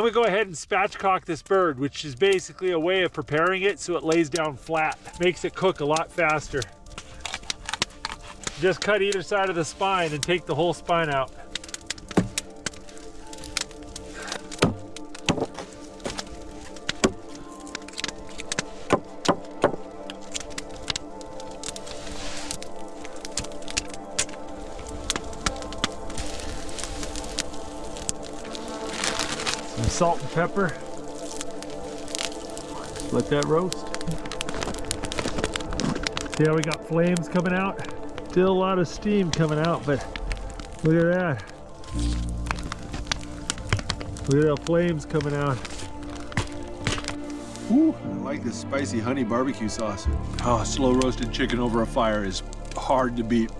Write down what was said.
I'm gonna go ahead and spatchcock this bird, which is basically a way of preparing it so it lays down flat. Makes it cook a lot faster. Just cut either side of the spine and take the whole spine out. Some salt and pepper. Let that roast. See how we got flames coming out? Still a lot of steam coming out, but look at that. Look at the flames coming out. Ooh, I like this spicy honey barbecue sauce. Oh, slow roasted chicken over a fire is hard to beat.